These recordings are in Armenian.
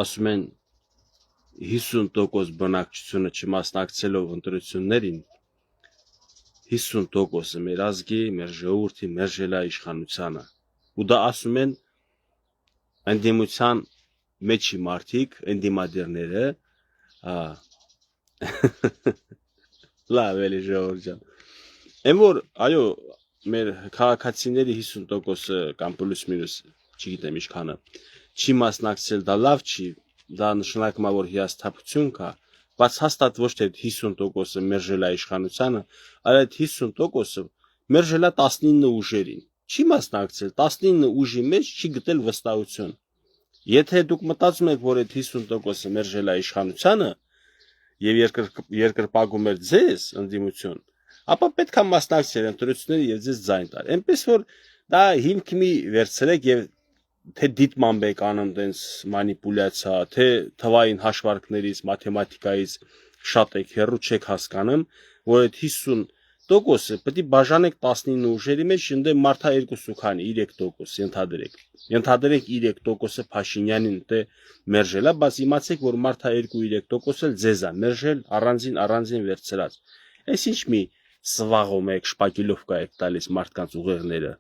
ասում են 50% բնակչությունը չմասնակցելով ընտրություններին 50%-ը մեր ազգի, մեր ժողովրդի մերժել է իշխանությանը ու դա ասում են ընդդիմության մեջի մարդիկ, ընդդիմադիրները լավ էլի ժողովուրդ ջան Այն որ այո մեր քաղաքացիների 50%-ը կամ պլյուս մինուս չգիտեմ ինչքանը չի մասնակցել դա լավ չի դա նշանակում է որ հիասթափություն կա բայց հաստատ ոչ թե 50%-ը մերժել է իշխանությանը այլ այդ 50%-ը մերժել է 19 ուժերին չի մասնակցել 19 ուժի մեջ չի գտել վստահություն եթե դուք մտածում եք որ այդ 50%-ը մերժել է իշխանությանը եւ երկրպագում էր ձեզ ընդդիմություն ապա պետք է մասնակցել ընտրությունների եւ ձեզ ձայն տալ այնպես որ դա հիմք մի վերցրեք եւ թե դիտմամբ եք անում տենց մանիպուլյացիա թե թվային հաշվարկներից մաթեմատիկայից շատ եք հեռու չեք հասկանում որ այդ 50%-ը պետք է բաժանեք 19 ուժերի մեջ ընդ մարդա 2 քանի 3% ենթադրեք 3%-ը Փաշինյանին դե մերժել է բայց իմացեք որ մարդա 2-3%-ը ձեզ է մերժել առանձին վերցրած այս ինչ մի սվաղում եք շպակիլովկա եք տալիս մարդկանց ուղեղները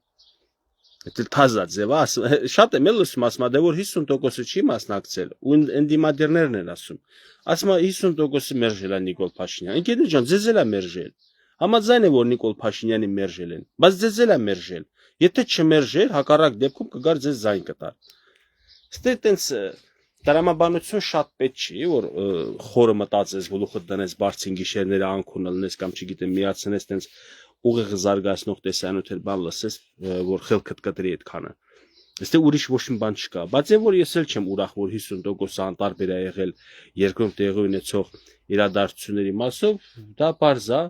Դա թազա ձև է շատ եմ լսում ասում դե որ 50%-ը չի մասնակցել ու ընդդիմադիրներն են ասում 50%-ը մերժել է Նիկոլ Փաշինյանը ընկերներ ջան ձեզ էլ է մերժել համաձայն է որ Նիկոլ Փաշինյանի մերժել են բայց ձեզ էլ է մերժել եթե չմերժեր հակառակ դեպքում կգար ձեզ զայն կտար ստե տենց դրամաբանություն շատ պետք չի որ խորը մտածես գլուխը դնես բարձին գիշերները անքուն լնես կամ չգիտեմ միացնես տենց ուղեղը զարգացնող տեսանյութ էլ բան լսես որ խելքդ կտրի այդքանը Այստեղ ուրիշ ոչ մի բան չկա բայց եւ որ ես էլ չեմ ուրախ որ 50% անտարբեր է եղել երկրում տեղի ունեցող իրադարձությունների մասով դա բարձ է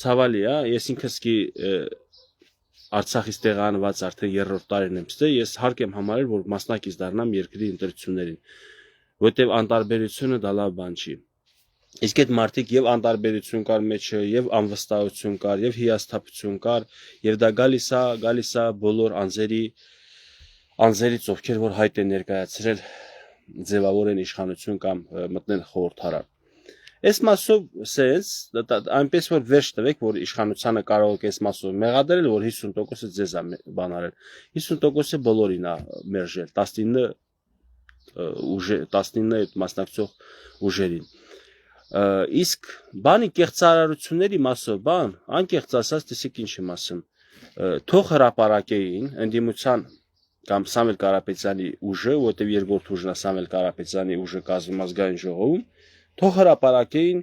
ցավալի է ես ինքս კი Արցախից տեղանված արդեն 3-րդ տարին եմ ստե ես հարկ եմ համարել որ մասնակից դառնամ երկրի ընտրություններին որտեւ անտարբերությունը դա լավ բան չի Իսկ այդ մարդիկ եւ անտարբերություն կար մեջը եւ անվստահություն կար եւ հիասթափություն կար եւ դա գալիս է բոլոր անձերից ովքեր որ հայտ են ներկայացրել ձևավորեն իշխանություն կամ մտնեն խորհրդարան Այս մասով սենց այնպես որ վերջ տվեք որ իշխանությանը կարող եք այս մասով մեղադրել որ 50%-ը ձեզ է բանարել 50%-ը բոլորին է մերժել 19 այդ մասնակցող ուժերին Իսկ բանի կեղծարարությունների մասով անկեղծ ասած տեսեք ինչ եմ ասում թող հրապարակեին ընդդիմության կամ Սամվել Կարապետյանի ուժը որտեղ երկրորդ ուժն է Սամվել Կարապետյանի ուժը կազմում ազգային ժողովում թող հրապարակեին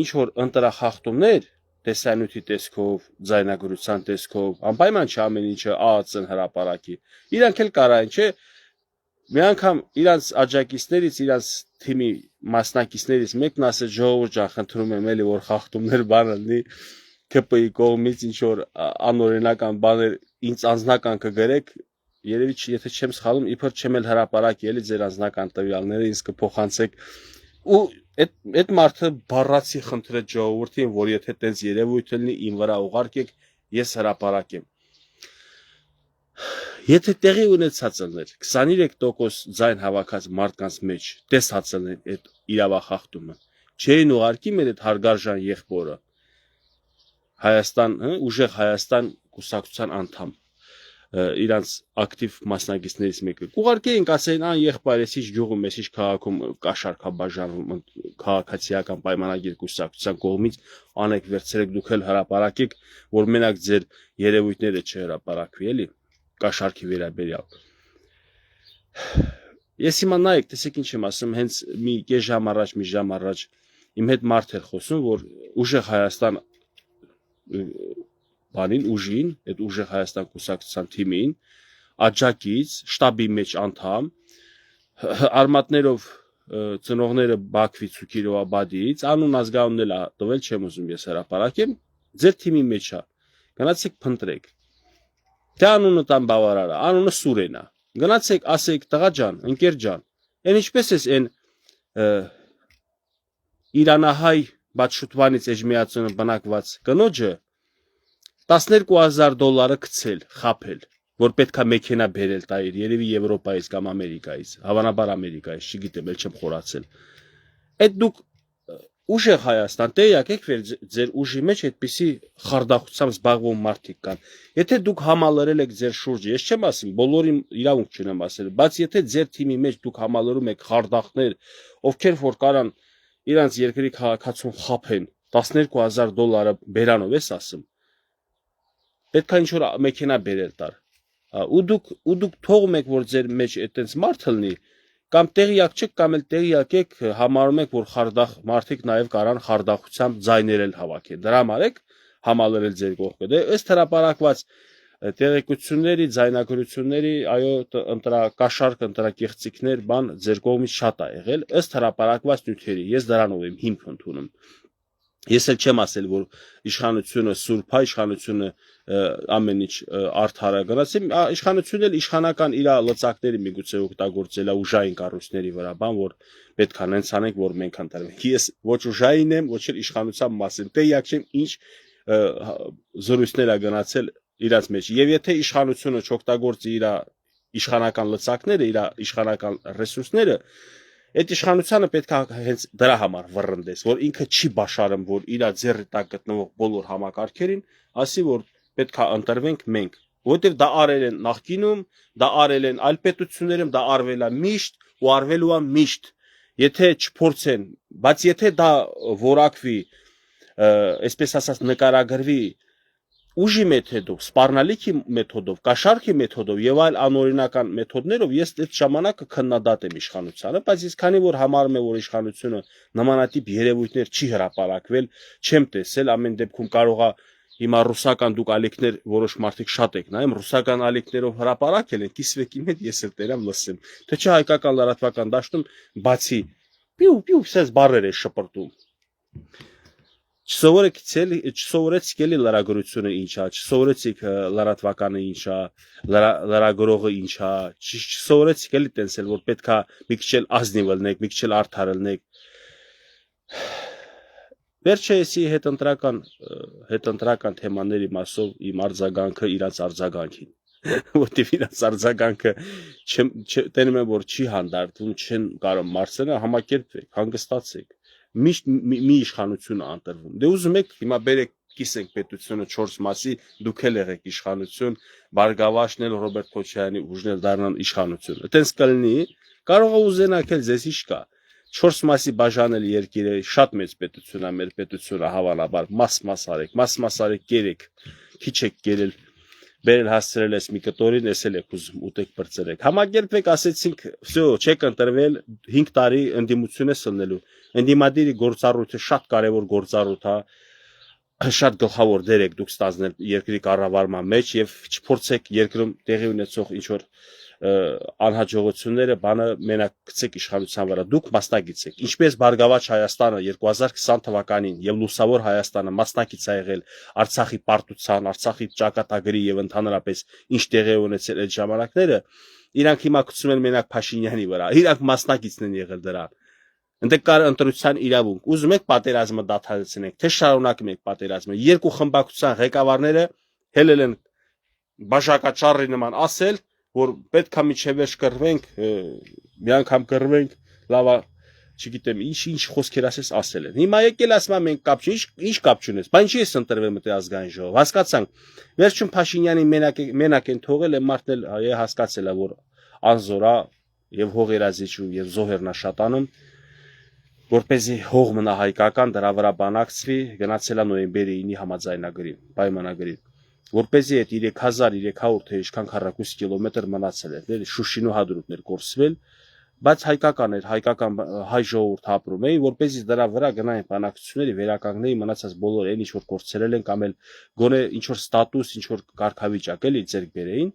ինչ որ ընտրախախտումներ տեսանյութի տեսքով ձայնագրության տեսքով անպայման չէ ամեն ինչը ԱԱՑ-ն հրապարակի իրանք էլ կարային չէ Մի անգամ իրանց աջակիցներից իրանց թիմի մասնակիցներից մեկն ասեց ժողովուրդ ջան խնդրում եմ էլի որ խախտումներ բան լինի ԿՊ-ի կողմից ինչ որ անօրինական բաներ ինձ անձնական կգրեք երևի եթե չեմ սխալվում իբր չեմ էլ հրապարակի էլի ձեր անձնական տվյալները ինձ կփոխանցեք ու այդ մարդը բառացի խնդրեց ժողովրդին որ եթե տենց երևույթ լինի իմ վրա ուղարկեք ես հրապարակեմ Եթե տեղի ունեցած ըլներ 23% ձայն հավաքած մարդկանց մեջ տեսած ըլներ այդ իրավախախտումը չէին ուղարկի մեր այդ հարգարժան եղբորը Հայաստան ուժեղ Հայաստան կուսակցության անդամ իրանց ակտիվ մասնակիցներից մեկը ուղարկեին ասեին ան եղբայր ես ինչ գյուղում ես ինչ քաղաքում կաշառք բաժանում քաղաքացիական պայմանագիր կուսակցության կողմից անեք վերցրեք դուք էլ հրապարակեք որ մենակ ձեր երևույթները չհրապարակվի էլի կաշառքի վերաբերյալ Ես հիմա նայեք տեսեք ինչ եմ ասում հենց մի կես ժամ առաջ իմ հետ մարդ էր խոսում որ ուժեղ Հայաստան բանին ուժին այդ ուժեղ Հայաստան կուսակցության թիմին աջակից շտաբի մեջ անդամ արմատներով ծնողները Բաքվից ու Կիրովաբադից անուն ազգանունն էլ տվել չեմ ուզում ես հրապարակեմ ձեր թիմի մեջ է գնացեք փնտրեք Թե անունը տան բավարար է, անունը Սուրեն է։ Գնացեք, ասեք, տղա ջան, ընկեր ջան, այն ինչպես ես այն իրանահայ բաց-շուտվանից էջմիածունը բնակված կնոջը $12,000 գցել, խապել, որ պետքա մեքենա բերել տա իր, երևի Եվրոպայից կամ Ամերիկայից, հավանաբար Ամերիկայից, չգիտեմ, ել չեմ խորացել։ Այդ դուք ուժեղ Հայաստան, տեղյակ եք վեր ձեր ուժի մեջ այդպիսի խարդախությամբ զբաղվող մարդիկ կան։ Եթե դուք համալրել եք ձեր շուրջը, ես չեմ ասում, բոլորին իրավունք չունեմ ասել, բայց եթե ձեր թիմի մեջ դուք համալրում եք խարդախներ, ովքեր որ կարան իրանց երկրի քաղաքացուն խափեն $12,000 բերանով ես ասում, պետքա ինչ-որ մեքենա բերել տար։ Ու դուք թողում եք, որ ձեր մեջ այդպես մարդ լինի, կամ տեղյակ չեք, կամ էլ տեղյակ եք, համարում եք, որ խարդախ մարդիկ նաև կարան խարդախությամբ ձայներել հավաքեն։ Դրա համար եք համալրել ձեր կողքը։ Դե ըստ հրապարակված տեղեկությունների, ձայնագրությունների, այո, ընտրակաշարք, ընտրակեղծիքներ, բան ձեր կողմից շատ է եղել, ըստ հրապարակված նյութերի։ Ես դրանով եմ հիմք ընդունում։ Ես էլ չեմ ասել, որ իշխանությունը սուրբ է, իշխանությունը ամեն ինչ արդար է գնացել, իշխանությունն էլ իշխանական իր լծակների միգուցե օգտագործել է ուժային կառույցների վրա, բան որ պետք է նենց անենք, որ մենք ընտրվենք։ Ես ոչ ուժային եմ, ոչ էլ իշխանության մասին, տեղյակ չեմ ինչ զորույցներ է գնացել իրաց մեջ։ Եվ եթե իշխանությունը չօգտագործի իր իշխանական լծակները, իր իշխանական ռեսուրսները, այդ իշխանությունը պետք է հենց դրա համար վռնդես, որ ինքը չի բաշարում, որ իր ձեռի տակ գտնվող բոլոր համակարգերին, ասի որ պետք է ընտրվենք մենք, որովհետև դա արել են նախկինում, դա արել են այլ պետություններում, դա արվել է միշտ ու արվելու է միշտ, եթե չփորձեն, բայց եթե դա որակվի, այսպես ասած նկարագրվի ուժի մեթոդով, սպառնալիքի մեթոդով, կաշառքի մեթոդով եւ այլ անօրինական մեթոդներով ես այդ ժամանակը քննադատ եմ իշխանությանը, բայց ես քանի որ համարում եմ, որ իշխանությունը նմանատիպ երևույթներ չի հրապարակվել, չեմ տեսել, ամեն դեպքում կարող է հիմա ռուսական դուք ալիքներ որոշ մարդիկ շատ եք նայում, ռուսական ալիքներով հրապարակել են, կիսվեք իմ հետ ես էլ տերամ լսեմ, թե չէ հայկական լրատվական դաշտում բացի պիու սենց բառեր է շպրտում։ Չսովորեցիք էլի լրագրությունը ինչ է, չսովորեցիք լրատվականը ինչ է, լրագրողը ինչ է, չսովորեցիք էլի տենսել, որ պետքա մի քիչ էլ ազնիվ լինեք, մի քիչ էլ արդար լինեք։ Վերջը էսի հետընտրական թեմաների մասով իմ արձագանքը իրաց արձագանքին, որտեվ իրաց արձագանքը տենում եմ, որ չի հանդարտվում, չեն կարող մարսելը, համակերպվեք, հանգստացեք, մի իշխանություն անտրվում։ Դե ուզում եք հիմա բերեք կիսենք պետությունը 4 մասի, դուք էլ եղեք իշխանություն, Բարգավաճն էլ Ռոբերտ Քոչարյանի ուժն էլ դառնան իշխանություն։ Այդտենց կլինի, կարող է ուզենաք էլ ձեզ ինչ կա։ 4 մասի բաժանել երկիրը շատ մեծ պետություն է, մեր պետությունը հավանաբար մաս արեք, կերեք, քիչ եք կերել, բերել հասցրել ես մի կտորին, ես էլ եք ուզում ուտեք բրծրեք։ Համակերպեք, ասեցինք, վсё, չեք ընտրվել, 5 տարի ընդդիմություն է սնելու։ Ընդդիմադիրի գործառույթը շատ կարևոր գործառույթ է, շատ գլխավոր դեր եք դուք ստանձնել երկրի կառավարման մեջ եւ չփորձեք երկրում տեղի ունեցող ինչ որ անհաջողությունները բանը մենակ գցեք իշխանության վրա, դուք մասնակից եք, ինչպես Բարգավաճ Հայաստանը 2020 թվականին եւ Լուսավոր Հայաստանը մասնակից է եղել Արցախի պարտության, Արցախի ճակատագրի եւ ընդհանրապես ինչ տեղի ունեցել այդ ժամանակները, իրանք հիմա գցում են մենակ Փաշինյանի վրա, իրանք մասնակիցն են եղել դրան։ Ընդ կար ընտրության իրավունք, ուզում եք պատերազմը դադարեցնեք, թե շարունակում եք պատերազմը, երկու խմբակցության ղեկավարները հելել են բաժակաճառի նման ասել, որ պետք է միջև վերջ կռվենք, մի անգամ կռվենք, լավա, չգիտեմ, ինչ խոսքեր ասել են։ Հիմա եկել ասում են մենք կապ չի, ինչ կապ չունես, բայց ինչի ես ընտրվել մտի ազգային ժողով, հասկացանք, վերջում Փաշինյանի մենակ են թողել, այն մարդն էլ հասկացել է, որ անզորա եւ հողերազիջում եւ զոհերնա շատանում, որպեսզի հող մնա հայկական, դրա վրա բանակցվի, գնացել է նոյեմբերի 9-ի համաձայնագրին, պայմանագրին, որպեսզի այդ 3300 թե ինչքան քառակուսի կիլոմետր մնացել էր, Շուշինու հադրուտներ կորսվել, բայց հայկական էր, հայկական հայ ժողովուրդ ապրում էին, որպեսզի դրա վրա գնային բանակցությունների վերականգնեին մնացած բոլոր այն ինչ որ կորցրել են կամ էլ գոնե ինչ որ ստատուս, ինչ որ կարգավիճակ էլի ձեռք բերեին։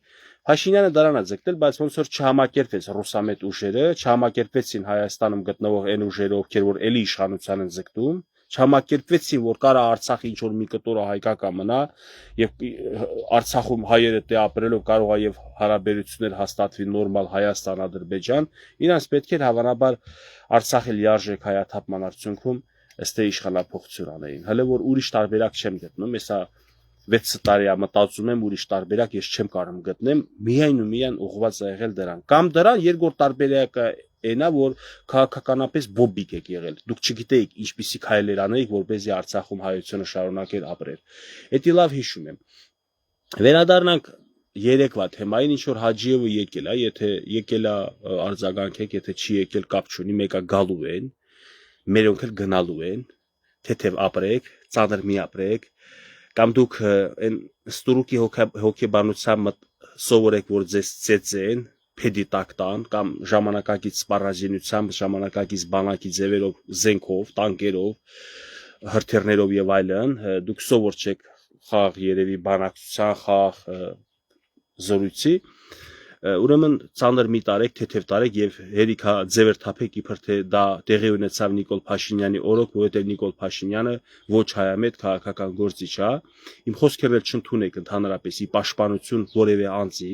Փաշինյանը դրան է ձգտել, բայց ոնց որ չհամակերպվեց ռուսամետ ուժերը, չհամակերպվեցին Հայաստանում գտնվող այն ուժերը, ովքեր որ էլի իշխանության են ձգտում, չհամակերպվեցին, որ կարա Արցախի ինչ որ մի կտորը հայկական մնա եւ Արցախում հայերը տե ապրելով կարող է եւ հարաբերություններ հաստատվի նորմալ Հայաստան-Ադրբեջան, իրանց պետք էր հավանաբար Արցախի լիարժեք հայաթափման արդյունքում ըստ իշխանափոխություն անեին։ Հələ որ ուրիշ տարբերակ չեմ գտնում, հեսա 6 տարի մտածում եմ ուրիշ տարբերակ ես չեմ կարող գտնեմ միայն ու միայն ուղղված է եղել դրան կամ դրան երկրորդ տարբերակը այնա որ քաղաքականապես բոբիկ եք եղել դուք չգիտեիք ինչպիսի քայլեր անեիք որպեսզի Արցախում հայությունը շարունակեր ապրել դա լավ հիշում եմ վերադառնանք երեկվա թեմային ինչ որ Հաջիևը եկել է եթե եկել է արձագանքեք եթե չի եկել կապ չունի մեկը գալու են մերոնք էլ գնալու են թեթև ապրեք ծանր մի ապրեք կամ դուք այն ստուրուկի հոգեբանությամբ սովորեք որ ձեզ ծեծեն փեդիտակ տան կամ ժամանակակից սպառազինությամբ ժամանակակից բանակի ձևերով զենքով տանկերով հրթիռներով եւ այլն դուք սովոր չեք խաղ երևի բանակցության խաղ զորույցի ուրեմն ցաներ մի տարեք թեթև տարեք եւ հերիքա ձևերթափեք իբր թե դա տեղի ունեցավ Նիկոլ Փաշինյանի օրոք որովհետեւ Նիկոլ Փաշինյանը ոչ հայամետ քաղաքական գործիչ է իմ խոսքերը չընդունեք ընդհանրապես ի պաշտպանություն որևէ անձի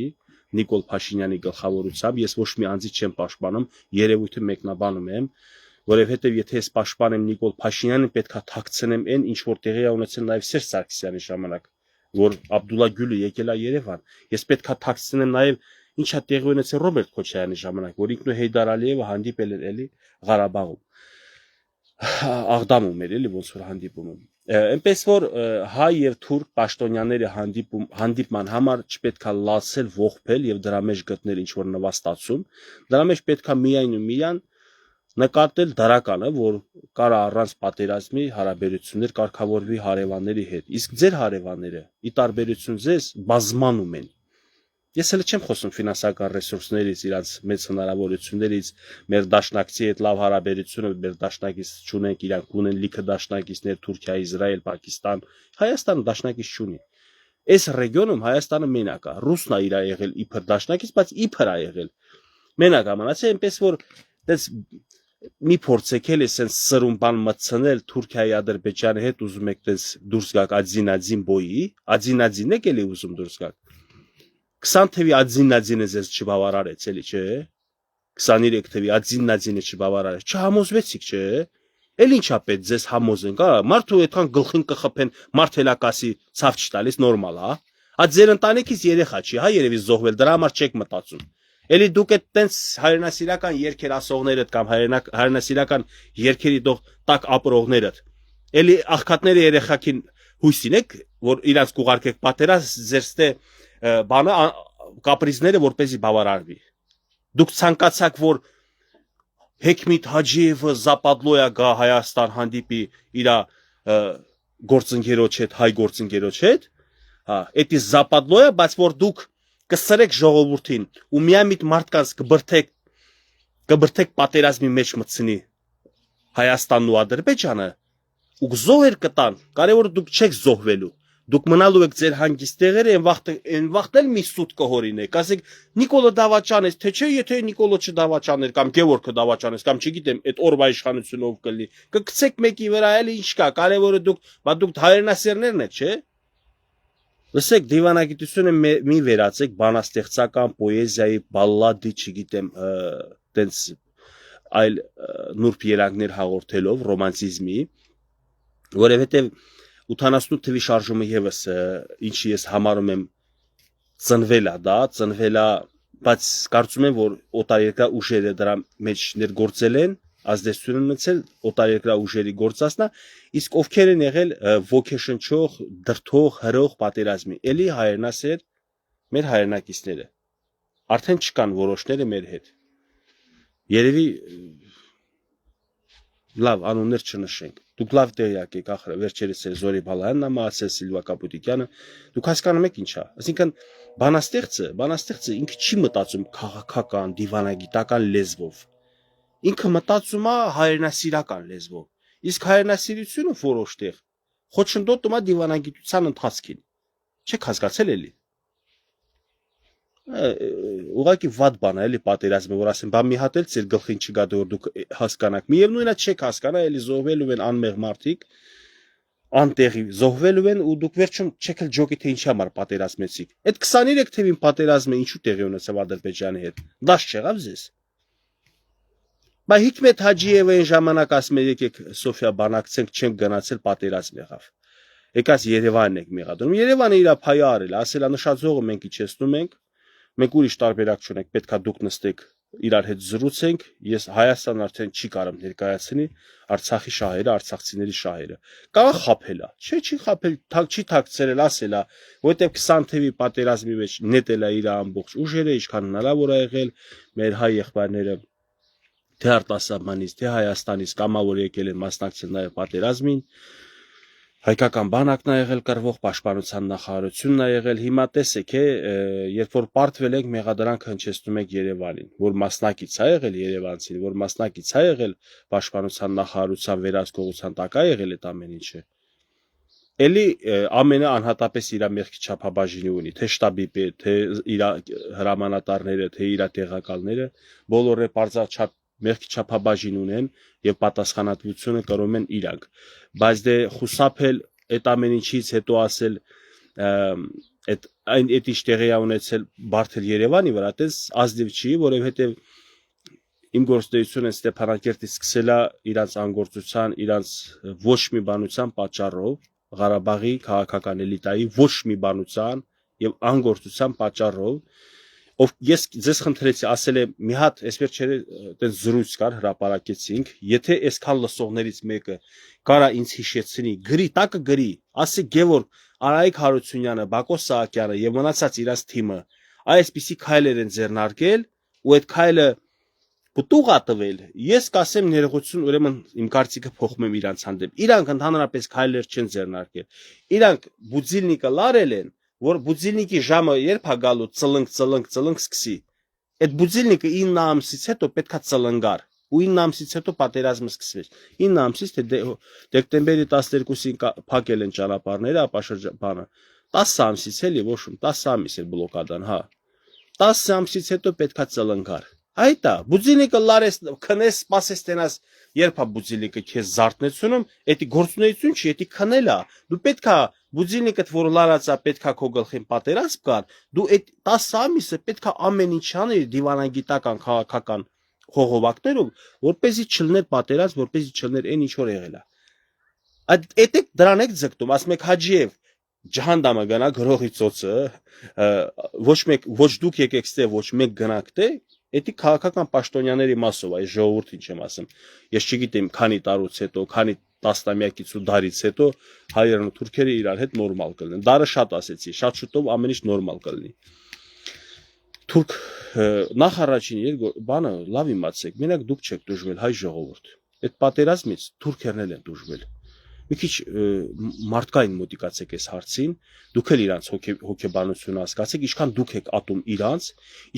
Նիկոլ Փաշինյանի գլխավորությամբ ես ոչ մի անձի չեմ պաշտպանում երևույթը մեկնաբանում եմ որովհետեւ եթե ես պաշտպանեմ Նիկոլ Փաշինյանին պետքա թաքցնեմ այն ինչ որ տեղի է ունեցել նաեւ Սերժ Սարգսյանի ժամանակ որ Աբդուլլա Գյուլը եկել է Երևան ես պետքա թաքցնեմ նաեւ ինչա տեղի ունեցել Ռոբերտ Քոչարյանի ժամանակ որ ինքնու Հեյդար Ալիևը հանդիպել էր էլի Ղարաբաղում Աղդամում էր էլի ոնց որ հանդիպում այնպես որ հայ եւ թուրք պաշտոնյաների հանդիպման համար չպետքա լացել ողբել եւ դրա մեջ գտնել ինչ որ նվաստացում դրա մեջ պետքա միայն ու միայն նկատել դարականը որ կարա առանց պատերազմի հարաբերություններ կարգավորվի հարևանների հետ իսկ ձեր հարևանները ի տարբերություն ձեզ բազմանում են Ես հենց չեմ խոսում ֆինանսական ռեսուրսներից, իրանց մեծ հնարավորություններից, մեր դաշնակցի հետ լավ հարաբերությունը, մեր դաշնակից չունենք, իրանք ունեն լիքը դաշնակիցներ Թուրքիա, Իսրայել, Պակիստան, Հայաստանը դաշնակից չունի։ Այս ռեգիոնում Հայաստանը մենակ է, Ռուսն է իր եղել իբր դաշնակից, բայց իբր է եղել։ Մենակ է մնացել, այնպես որ դες մի փորձեք էլ էսենց սրուն բան մտցնել Թուրքիայի Ադրբեջանի հետ ուզում եք դες դուրս գաք ադզին բոյի, ադզին եք էլի ուզում դուրս գաք 20 թվի ադզիննադինը ձեզ չբավարարեց էլի չէ 23 թվի ադզիննադինը չբավարարեց չհամոզվեցիք չէ էլ ինչա պետք ձեզ համոզենք մարդու այդքան գլխին կխփեն մարդելակասի ցավ չտալիս նորմալ հա այդ ձեր ընտանիքից երեխա չի հա երևի զոհվել դրա համար չեք մտածում էլի դուք այդ տենց հայրենասիրական երկեր ասողներդ կամ հայրենասիրական երկերի տակ ապրողներդ էլի աղքատները երեխակին հույսին եք որ իրանց կուղարկեք պատերազմ ձերստե բանը կապրիզները որպեսի բավարարվի դուք ցանկացաք որ Հեքմիտ Հաջիևը Զապադլոյա գա Հայաստան հանդիպի իր գործընկերոջ հետ հայ գործընկերոջ հետ հա էդի Զապադլոյա բայց որ դուք կսրեք ժողովրդին ու միամիտ մարդկանց կբրթեք պատերազմի մեջ մտցնի Հայաստանն ու Ադրբեջանը ու զոհեր կտան կարևորը դուք չեք զոհվելու Դուք մնալու եք ձեր հանգիստ տեղերը այն վախտել մի սուտ կհորինեք ասեք Նիկոլը Դավաճանես թե չէ եթե Նիկոլը չդավաճաներ կամ Գևորգը Դավաճանես կամ չգիտեմ այդ օրվա իշխանությունով կլի կգցեք մեկի վրա էլի ինչ կա կարևորը դուք հայրենասերներն եք չէ Լսեք դիվանագիտությունը մի վերացեք բանաստեղծական պոեզիայի բալլադի չգիտեմ տենց այլ նուրբ երանգներ հաղորդելով ռոմանտիզմի որովհետև 88 թվի շարժումը եւս ինչի ես համարում եմ ծնվել է բայց կարծում եմ որ օտարերկրյա ուժերը դրա մեջ ներգործել են ազդեցություն ունեցել օտարերկրյա ուժերի գործածնա իսկ ովքեր են եղել ոգեշնչող դրթող հրող պատերազմի էլի հայրենասեր մեր հայրենակիցները արդեն չկան որոշները մեր հետ երևի լավ անուններ չնշենք Դուք լավ տեղյակ եք ախր վերջերս էր Զորի Բալայանն ասել Սիլվա Կապուտիկյանը դուք հասկանում եք ինչա այսինքն բանաստեղծը ինքը չի մտածում քաղաքական դիվանագիտական լեզվով ինքը մտածում է հայրենասիրական լեզվով իսկ հայրենասիրությունը որոշտեղ խոչընդոտում է դիվանագիտության ընթացքին չեք հասկացել էլի ուղղակի վատ բան է էլի պատերազմը որ ասեմ բա մի հատ էլ ծեր գլխին չգա դու դուք հասկանաք միևնույնն է չեք հասկանա էլի զոհվելու են անմեղ մարդիկ անտեղի զոհվելու են ու դուք վերջում չեք էլ ջոկի թե ինչի համար պատերազմեցիք այդ 23 թվին պատերազմը ինչու տեղի ունեցավ Ադրբեջանի հետ դաշ չեղավ ձեզ Բա Հիկմետ Հաջիևը այն ժամանակ ասում եկեք Սոֆիա բանակցենք չենք գնացել պատերազմ եղավ եկած Երևանն եք մեղադրում։ Երևանը իր փայը արել, ասելա նշածողը մենք իջեցնում ենք, մենք ուրիշ տարբերակ չունենք, պետքա դուք նստեք իրար հետ զրուցենք, ես Հայաստան արդեն չի կարող ներկայացնի Արցախի շահերը, արցախցիների շահերը։ Կարող խափելա, չէ, չի խափել, չի թաքցրել, ասելա, որովհետև 20 թվի պատերազմի մեջ նետելա իր ամբողջ ուժերը, ինչքան հնարավոր է եղել, մեր հայ եղբայրները թե արտասահմանից, թե Հայաստանից կամավոր եկել են մասնակցել նաև պատերազմին, հայկական բանակն է եղել կռվող, պաշտպանության նախարարությունն է եղել, հիմա տեսեք, երբ որ պարտվել եք մեղադրանքը հնչեցնում եք Երևանին, որ մասնակից է եղել Երևանցին, որ մասնակից է եղել պաշտպանության նախարարության վերահսկողության տակ է եղել այդ ամեն ինչը։ Էլի ամենը անհատապես իր մեղքի չափաբաժինի ունի, թե շտաբի պետ, թե իր հրամանատարները, թե իր տեղակալները, բոլորը պարզաչափ մեղքի չափաբաժին ունեն եւ պատասխանատվությունը կրում են իրանք, բայց դե խուսափել այդ ամեն ինչից հետո ասել այդ ինչ տեղի է ունեցել բարթել Երևանի վրա, դες ազնիվ չի, որովհետեւ իմ գործունեությունը Ստեփանակերտից սկսելա իրանց անգործության, իրանց ոչ մի բանության պատճառով, Ղարաբաղի քաղաքական էլիտայի ոչ մի բանության եւ անգործության պատճառով, ով ես ձեզ խնդրեցի, ասել եմ մի հատ այսպես չէ, այդպես զրույց կար, հրապարակեցինք, եթե այսքան լսողներից մեկը կարա ինձ հիշեցնի, գրի, տակը գրի, ասի Գևորգ Արայիկ Հարությունյանը, Բակո Սահակյանը եւ մնացած իրաց թիմը այսպիսի քայլեր են ձեռնարկել ու այդ քայլը Պտուղա տվել, ես կասեմ ներողություն, ուրեմն իմ կարծիքը փոխում եմ իրանց հանդեպ։ Իրանք ընդհանրապես քայլեր չեն ձեռնարկել։ Իրանք բուձիլնիկը լարել են, որ բուձիլնիկի ժամը երբ է գալու ծլնկ սկսի։ Այդ բուձիլնիկը 9 ամսից հետո պետքա ծլնգար, ու 9 ամսից հետո պատերազմը սկսվեց։ 9 ամսից թե դեկտեմբերի 12-ին փակել են ճանապարհները, ապա շրջանը 10 ամսից էլի ոչ 10 ամիս է բլոկադան, հա։ 10 ամսից հետո պետքա ծլնգար։ Այդա, բուձիլնիկը լարես, քնես, սպասես տենաս, երբ է բուձիլնիկը քեզ զարթնեցնում, էդի գործունեություն չի, էդի քնելա։ Դու պետքա բուձիլնիկդ որ լարածա, պետքա քո գլխին պատերազմ կար, դու այդ 10 ամիսը պետքա ամեն ինչ անես դիվանագիտական, քաղաքական խողովակներով, որպեսզի չլներ պատերազմ, որպեսզի չլներ այն ինչ որ եղել է։ Այդ դրան եք ձգտում, ասում եք Հաջիև ջհանդամը գնա գրողի ծոցը, ոչ դուք եկեք ստե, ոչ մեկ գնաք դե, Էդի քաղաքական պաշտոնյաների մասով այս ժողովրդին չեմ ասում։ Ես չգիտեմ քանի տարուց հետո, քանի տասնամյակից ու դարից հետո հայերն ու թուրքերը իրար հետ նորմալ կլինեն։ Դարը շատ ասեցի, շատ շուտով ամեն ինչ նորմալ կլինի։ Թուրք նախ առաջին բանը լավ իմացեք, մենակ դուք չեք դժվել հայ ժողովուրդ։ Այդ պատերազմից թուրքերն են դժվել։ Մի քիչ մարդկային մոտիկացեք այս հարցին, դուք էլ իրանց հոգեբանությունը հասկացեք, ինչքան դուք եք ատում իրանց,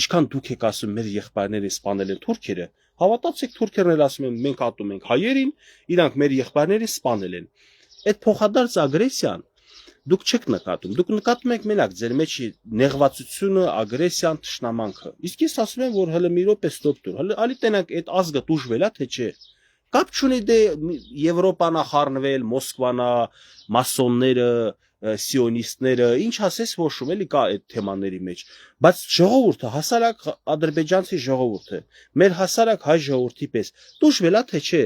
ինչքան դուք եք ասում մեր եղբայրները սպանել են թուրքերը, հավատացեք թուրքերն էլ ասում են մենք ատում ենք հայերին, իրանք մեր եղբայրները սպանել են։ Այդ փոխադարձ ագրեսիան դուք չեք նկատում, դուք նկատում եք մենակ ձեր մեջ նեղվածությունը, ագրեսիան, թշնամանքը։ Իսկ ես ասում եմ, որ հələ մի րոպե ստոպ տուր, հələ ալի տենակ այդ ազգը դժվել է թե չէ։ Կապ չունի դե Եվրոպան է խառնվել, Մոսկվան է, մասոնները, սիոնիստները, ինչ ասես ոշում էլի կա այդ թեմաների մեջ, բայց ժողովուրդը, հասարակ ադրբեջանցի ժողովուրդը, մեր հասարակ հայ ժողովրդի պես դժվել է թե չէ։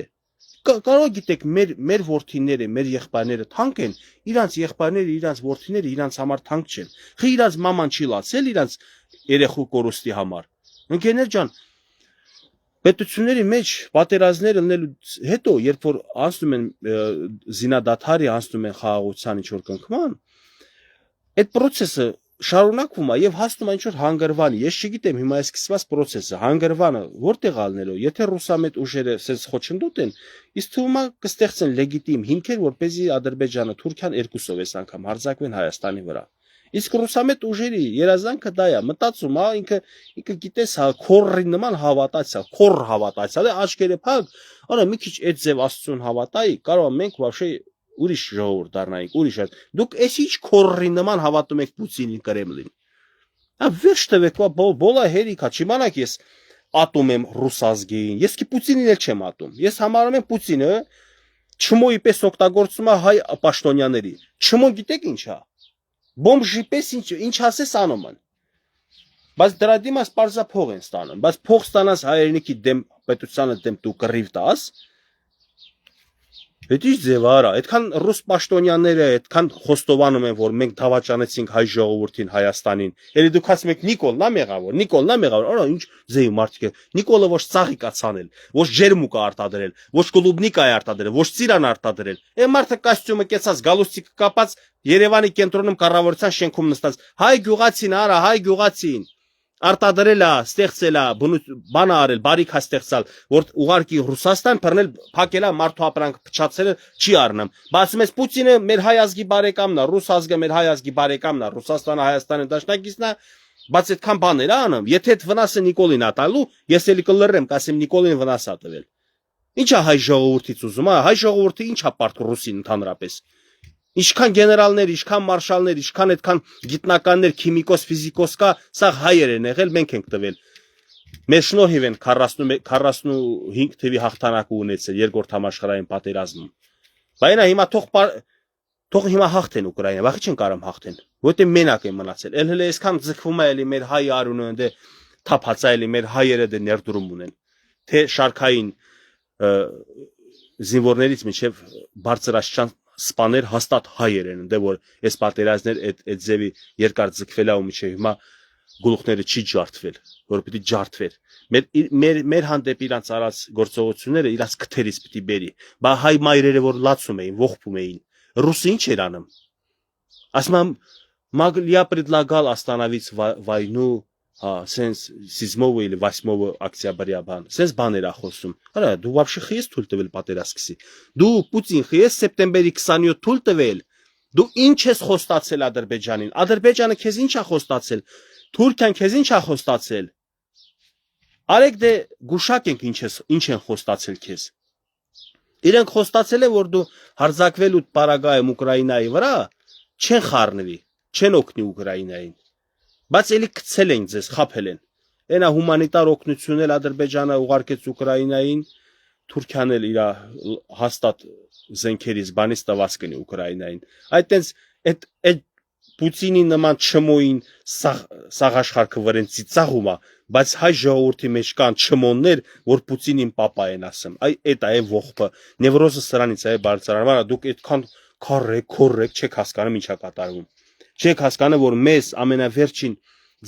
Կարող գիտեք մեր որդիները, մեր եղբայրները թանկ են, իրանց եղբայրները, իրանց որդիները իրանց համար թանկ չեն։ Խի իրանց մաման չի լացել իրանց երեխու կորուստի համար։ Ընկերներ ջան, պետությունների մեջ պատերազմներ լինելուց հետո, երբ որ անցնում են զինադադարի, անցնում են խաղաղության ինչ որ կնքման, այդ process-ը շարունակվում է եւ հասնում է ինչ որ հանգրվանի։ Ես չգիտեմ հիմա այս սկսված process-ը, հանգրվանը որտեղ ալնելու, եթե ռուսամետ ուժերը սենց խոչընդոտ են, իսկ թվում է կստեղծեն լեգիտիմ հիմքեր, որպեսզի Ադրբեջանը, Թուրքիան երկուսով այս անգամ հարձակվեն Հայաստանի վրա։ Իսկ ռուսամետ ուժերի երազանքը դա է, մտածում, հա, ինքը գիտես, հա, քորի նման հավատացյալ, քոր հավատացյալ, աչքերը փակ, արա մի քիչ այդ ձև աստծուն հավատայի, կարող մենք вообще ուրիշ ժողովուրդ դառնայինք, ուրիշ։ Դուք էս ինչ քորի նման հավատում եք Պուտինին, Կրեմլին։ Ա վերջ տվեք, բոլա հերիքա, չիմանաք ես ատում եմ ռուս ազգին, ես კი Պուտինին էլ չեմ ատում։ Ես համարում եմ Պուտինը չմոյի պես օգտագործում է հայ պաշտոնյաների։ Չմո գիտեք ինչ է։ Բոմժի պես ինչ ասես անում են։ Բայց դրա դիմաց պարզա փող են ստանում, բայց փող ստանաս հայերենիքի դեմ պետությանը դեմ դու կռիվ տաս, Դա ի՞նչ ձև արա, այդքան ռուս պաշտոնյաները այդքան խոստովանում են, որ մենք դավաճանեցինք հայ ժողովրդին Հայաստանին։ Էլի դուք ասում եք Նիկոլն է մեղավոր, արա ինչ ձեի մարդիկ է։ Նիկոլը ոչ ծաղիկ է ցանել, ոչ ջերմուկ է արտադրել, ոչ կլուբնիկ է արտադրել, ոչ ծիրան արտադրել։ Այն մարդը կոստյումը կեցած գալուստիկը կապած Երևանի կենտրոնում կառավարության շենքում նստած հայ գյուղացին արա, հայ գյուղացին արտադրել է, ստեղծել է, բան արել, բարիք է ստեղծալ, որ ուղարկի Ռուսաստան բռնել, փակել է մարդու ապրանք փչացել չի առնում։ Բացում ես Պուտինը մեր հայ ազգի բարեկամն է, ռուս ազգը մեր հայ ազգի բարեկամն է, Ռուսաստանը Հայաստանի դաշնակիցն է, բայց այդքան բաներ է անում։ Եթե այդ վնասը Նիկոլին ա տալու, ես էլի կլռեմ, կասեմ Նիկոլին վնաս ա տվել։ Ինչ է հայ ժողովրդից ուզում, հայ ժողովուրդը ինչ է պարտք ռուսին ընդհանրապես։ Ինչքան գեներալներ, ինչքան մարշալներ, ինչքան այդքան գիտնականներ, քիմիկոս, ֆիզիկոս կա, սա հայեր են եղել, մենք ենք տվել։ Մեր շնորհիվ են 45 թվի հաղթանակ ունեցել երկրորդ համաշխարհային պատերազմում։ Բայց հիմա թող հիմա հաղթեն Ուկրաինա, վախի չեն կարող հաղթեն, որտեղ մենակ են մնացել։ Էլ այսքան ձգվում է էլի մեր հայ արունը դե թափածա էլի մեր հայերը դե ներդրում ունեն։ Թե շարքային զինվորներից մինչև բարձրաստիճան սպաներ հաստատ հայեր են, դե որ այս պատերազմներ այդ ձևի երկար ձգվել է ու մինչև հիմա գլուխները չի ջարդվել, որ պիտի ջարդվեր։ Մեր հանդեպ իրանց արած գործողությունները իրանց քթերից պիտի բերի։ Բա հայ մայրերը որ լացում էին, ողբում էին, ռուսը ինչ էր անում։ Ասում եմ, я предлагал остановить войну сенс 7 или 8 октября բան, սենց բաներ ա խոսում։ Արա դու вообще խես թույլ տվել պատերազմի։ Դու Պուտին խես սեպտեմբերի 27 թույլ տվել։ Դու ինչ ես խոստացել Ադրբեջանին։ Ադրբեջանը քեզ ինչ ա խոստացել։ Թուրքիան քեզ ինչ ա խոստացել։ Արեք դե գուշակենք ինչ են խոստացել քեզ։ Իրենք խոստացել են որ դու հարձակվելու պարագայում Ուկրաինայի վրա չեն խառնվի, չեն օգնի Ուկրաինային։ Բայց էլի գցել են ձեզ, խափել են։ Այնա հումանիտար օգնություն էլ Ադրբեջանը ուղարկեց Ուկրաինային, Թուրքիան էլ իր հաստատ զենքերից բանից տված կնի Ուկրաինային։ Այդտենց այդ Պուտինի նման չմոին սաղաշխարքը վրեն ծիծաղում է, բայց հայ ժողովրդի մեջ կան չմոններ, որ Պուտինին պապա են ասում։ Այդ է ողբը, նևրոզը սրանից է բարձրանում, դուք այդքան քորrեք չեք հասկանում ինչա կատարվում։ Չեք հասկանում որ մեզ ամենավերջին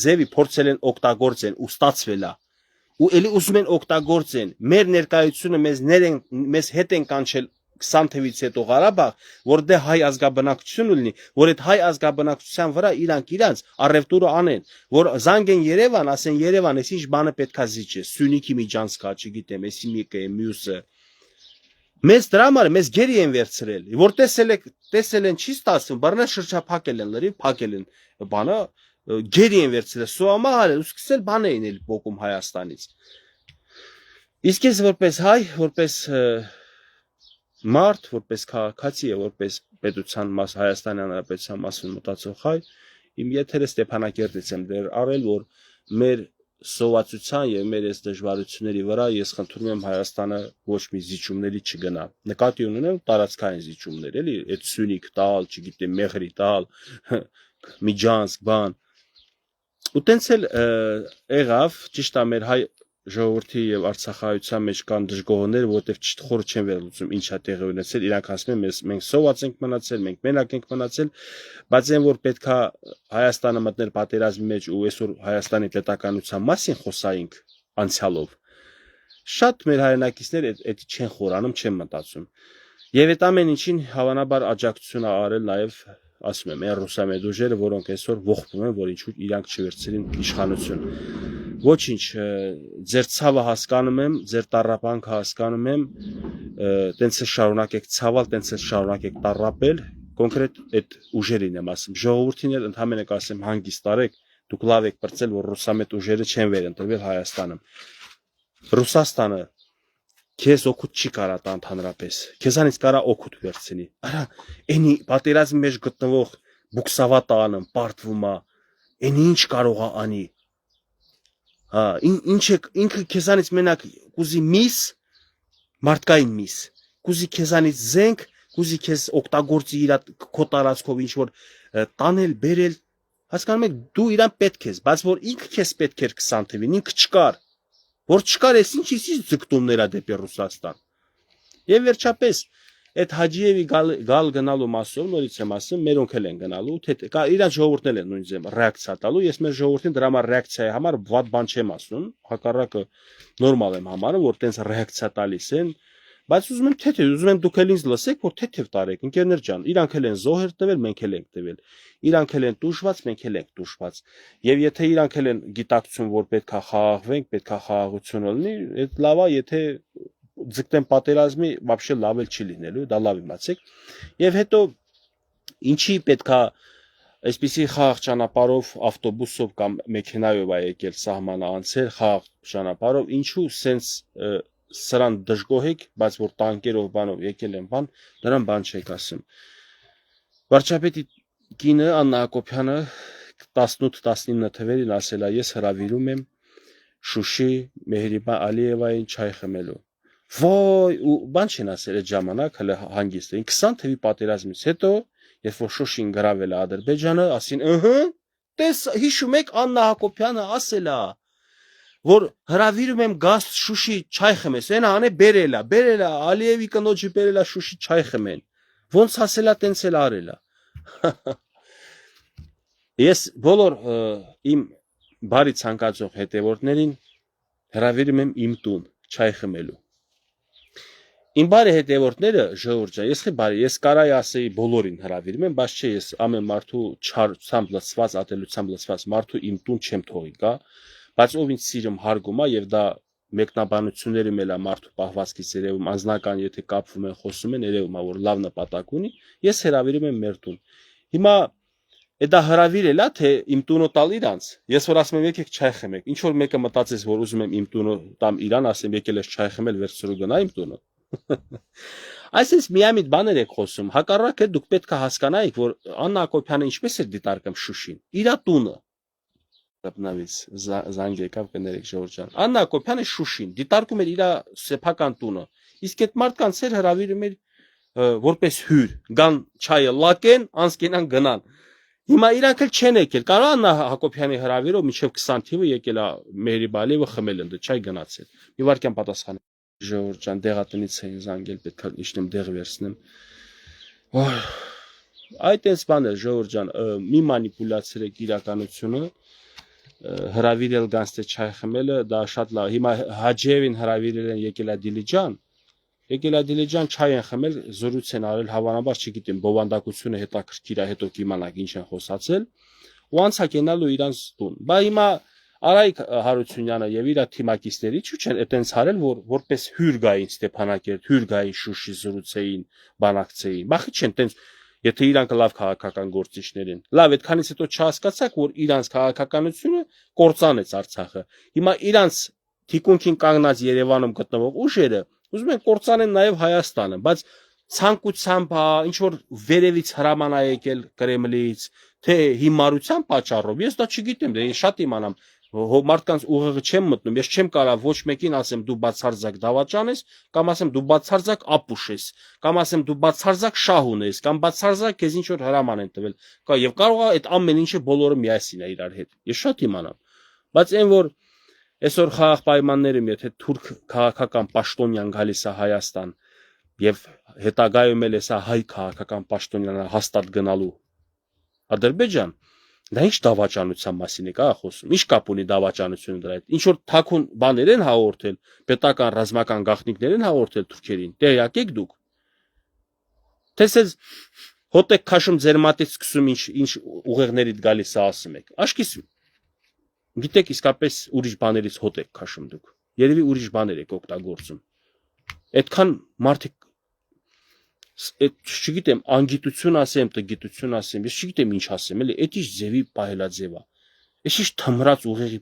ձևի փորձել են օգտագործեն ու ստացվել է։ Ու էլի ուզում են օգտագործեն մեր ներկայությունը մեզ հետ են կանչել 20 թվից հետո Ղարաբաղ, որ դե հայ ազգաբնակություն ունի, որ այդ հայ ազգաբնակության վրա իրանք առևտուրը անեն, որ զանգեն Երևան, ասեն Երևան, այս ինչ բանը պետքա զիջե, Սյունիքի միջանցքա, չգիտեմ, էսի մեկը է, մյուսը։ Մեզ դրա համար մեզ գերի են վերցրել, որ տեսել են չի ստացվում, բռնել շրջափակել են, լրիվ փակել են բանը, գերի են վերցրել, սոամահալ են, ու սկսել բան էին էլ փոկում Հայաստանից։ Իսկ ես որպես հայ, որպես մարդ, որպես քաղաքացի եւ որպես պետության մաս Հայաստանի Հանրապետության մասին մտածող հայ, իմ եթերը Ստեփանակերտից եմ դեր արել, որ մեր սովածության եւ մեր այս դժվարությունների վրա ես խնդրում եմ Հայաստանը ոչ մի զիջումների չգնա։ Նկատի ունենեմ տարածքային զիջումներ, էլի, այդ Սյունիք տալ, չգիտեմ, Մեղրի տալ, Միջանցք, բան։ Ու տենց էլ եղավ, ճիշտ է մեր հայ ժողովրդի եւ Արցախայության մեջ կան դժգոհներ, որովհետեւ չխորը չեն վերլուծում ինչա տեղի ունեցել, իրանք ասում են մենք սոված ենք մնացել, մենք մենակ ենք մնացել, բայց այն որ պետքա Հայաստանը մտներ պատերազմի մեջ ու այսօր Հայաստանի պետականության մասին խոսայինք անցյալով։ Շատ մեր հայրենակիցներ այդ չեն խորանում, չեն մտածում։ Եվ այդ ամեն ինչին հավանաբար աջակցություն ա արել նաեւ ասում եմ, այն ռուսամետ ուժերը, որոնք այսօր ողբում են, որ ինչու իրանք չվերցրին իշխանություն։ Ոչինչ, ձեր ցավը հասկանում եմ, ձեր տառապանքը հասկանում եմ, տենց է շարունակեք ցավալ, տենց է շարունակեք տառապել, կոնկրետ այդ ուժերին եմ ասում, ժողովրդին էլ ընդհանրապես ասեմ հանգիստ արեք, դուք լավ եք բրծել, որ ռուսամետ ուժերը չեն վերընտրվել Հայաստանում։ Ռուսաստանը քեզ օգուտ չի կարա տա ընդհանրապես, քեզանից կարա օգուտ վերցնի։ Արա, այնի պատերազմի մեջ գտնվող բուքսավատը անում, պարտվում է, այնի ինչ կարող է անի։ Հա, ինքը քեզանից մենակ կուզի միս, մարդկային միս, կուզի քեզանից զենք, կուզի քեզ օգտագործի իր քո տարածքով ինչ որ տանել, բերել, հասկանում եք, դու իրան պետք ես, բայց որ ինքը քեզ պետք էր 20 թվին, ինքը չկար, որ չկար, ես ինչի՞ ձգտումներ ա դեպի Ռուսաստան։ Եվ վերջապես Այդ Հաջիևի գալ գնալու մասով նորից եմ ասում, մերոնք էլ են գնալու, թե իրանց ժողովուրդն էլ են նույն ձև ռեակցիա տալու, ես մեր ժողովրդին դրա համար ռեակցիայի համար վատ բան չեմ ասում, հակառակը նորմալ եմ համարում, որ տենց ռեակցիա տալիս են, բայց ուզում եմ թեթև, ուզում եմ դուք էլ ինձ լսեք, որ թեթև տարեք, ընկերներ ջան, իրանք էլ են զոհեր տվել, մենք էլ ենք տվել, իրանք էլ են տուժված, մենք էլ ենք տուժված, եւ եթե իրանք էլ են գիտակցում, որ պետքա խաղաղվենք, պետքա խաղաղություն լինի, այդ լավա, եթե ձգտեն պատերազմի, вообще լավ էլ չի լինելու, դա լավ իմացեք, եւ հետո ինչի պետքա այսպիսի խաղաղ ճանապարհով ավտոբուսով կամ մեքենայով է եկել սահմանը անցել խաղաղ ճանապարհով, ինչու սենց սրան դժգոհեք, բայց որ տանկերով բանով եկել են բան, դրան բան չեք ասում։ Վարչապետի կինը Աննա Հակոբյանը 18-19 թվերին ասել է, ես հրավիրում եմ Շուշի Մեհրիբան Ալիևային չայ խմելու։ Ոյ, ու բան չեն ասել այդ ժամանակ, հələ հանգիստ էին 20 թվի պատերազմից հետո, երբ որ Շուշին գրավել է Ադրբեջանը, ասին, տես հիշում եք Աննա Հակոբյանը ասել է, որ հրավիրում եմ գաս Շուշի չայ խմես, այն անե բերելա, Ալիևի կնոջը բերելա Շուշի չայ խմեն։ Ոնց ասելա, տենց էլ արելա։ Ես բոլոր իմ բարի ցանկացող հետևորդներին հրավիրում եմ իմ տուն չայ խմելու։ Իմ բարի հետևորդները ժողովուրդ ջան, ես կարայի ասեի բոլորին հրավիրում եմ, բայց չէ, ես ամեն մարդու չարությամբ լցված, ատելությամբ լցված մարդու իմ տուն չեմ թողի գա, բայց ով ինձ սիրում հարգում է եւ դա մեկնաբանությունների մելա մարդու պահվածքից երևում անձնական, եթե կապվում են, խոսում են, երևում է, որ լավ նպատակ ունի, ես հրավիրում եմ մեր տուն։ Հիմա դա հրավիրել է, թե իմ տունը տալ իրանց։ Ես որ ասում եմ եկեք չայ խմեք, ինչ որ մեկը մտածես, որ ուզում եմ իմ տունը տամ իրան, ասեմ եկել ես չայ խմել, վերցրու գնա իմ տունը։ Այսինքն միամիտ բաներ եք խոսում, հակառակը դուք պետք է հասկանայիք, որ Աննա Հակոբյանը ինչպես է դիտարկում Շուշին, իր տունը։ Դեպնավից զանգ եկավ կներեք ժողովուրդ ջան։ Աննա Հակոբյանը Շուշին դիտարկում էր իր սեփական տունը, իսկ այդ մարդկանց էր հրավիրում էր որպես հյուր, գան չայը լակեն, անցկենան գնան։ Հիմա իրանք էլ չեն եկել, կարող Աննա Հակոբյանի հրավիրով մինչև 20 թիվը եկել է Մեհրիբան Ալիևը խմել ընդ չայ գնացել։ Մի վարքյան պատասխան ժողովուրդ ջան, դեղատնից էին զանգել, պետք է իջնեմ դեղ վերցնեմ։ Այդ էս բան է ժողովուրդ ջան, մի մանիպուլացրեք իրականությունը, հրավիրել գանց թե չայ խմելը, դա շատ լավ։ Հիմա Հաջիևին հրավիրել են եկել է Դիլիջան չայ են խմել, զրույց են արել, հավանաբար չգիտեմ, բովանդակությունը հետաքրքիր է, հետո կիմանաք ինչ են խոսացել, ու անցա կենալու իրանց տուն։ Բա հիմա Արայիկ Հարությունյանը եւ իր թիմակիցների չեն այտենց հարել, որ որպես հյուր գային Ստեփանակերտ, հյուր գային Շուշի զրուցեին, բանակցեին։ Բախի չեն տենց, եթե իրանք լավ քաղաքական գործիչներ են։ Լավ, այդքանից հետո չհասկացաք, որ իրանց քաղաքականությունը կործանեց Արցախը։ Հիմա իրանց թիկունքին կանգնած Երևանում գտնվող ուժերը ուզում են կործանեն նաեւ Հայաստանը, բայց ցանկությամբ ինչ որ վերևից հրաման է եկել Կրեմլից, թե հիմարության պատճառով, ես դա չգիտեմ, դե շատ իմանամ, մարդկանց ուղեղը չեմ մտնում, ես չեմ կարող ոչ մեկին ասեմ դու բացարձակ դավաճան ես, կամ ասեմ դու բացարձակ ապուշ ես, կամ ասեմ դու բացարձակ շահ ունես, կամ բացարձակ քեզ ինչ որ հրաման են տվել, եւ կարող է այդ ամեն ինչը բոլորը միասին է իրար հետ։ Ես շատ իմանամ, բայց այն որ այսօր խաղաղ պայմաններում, եթե թուրք քաղաքական պաշտոնյան գալիս է Հայաստան եւ հետագայում էլ էսա հայ քաղաքական պաշտոնյանը հաստատ գնալու Ադրբեջան, դա ինչ դավաճանության մասին է խոսում, ինչ կապ ունի դավաճանությունը դրա հետ, ինչ որ թաքուն բաներ են հաղորդել, պետական ռազմական գաղտնիքներ են հաղորդել թուրքերին, տեղյակ եք դուք, թեսես հոտ եք քաշում ձեր մատից սկսում ինչ ուղեղներիդ գալիս է ասում եք, աշկիս գիտեք իսկապես ուրիշ բաներից հոտ եք քաշում դուք, երևի ուրիշ բաներ եք օգտագործում, այդքան մարդիկ չգիտեմ, անգիտություն ասեմ, տգիտություն ասեմ, ես չգիտեմ ինչ ասեմ, էլի, այդ ինչ ձևի պահելաձև է, այս ինչ թմրած ուղեղի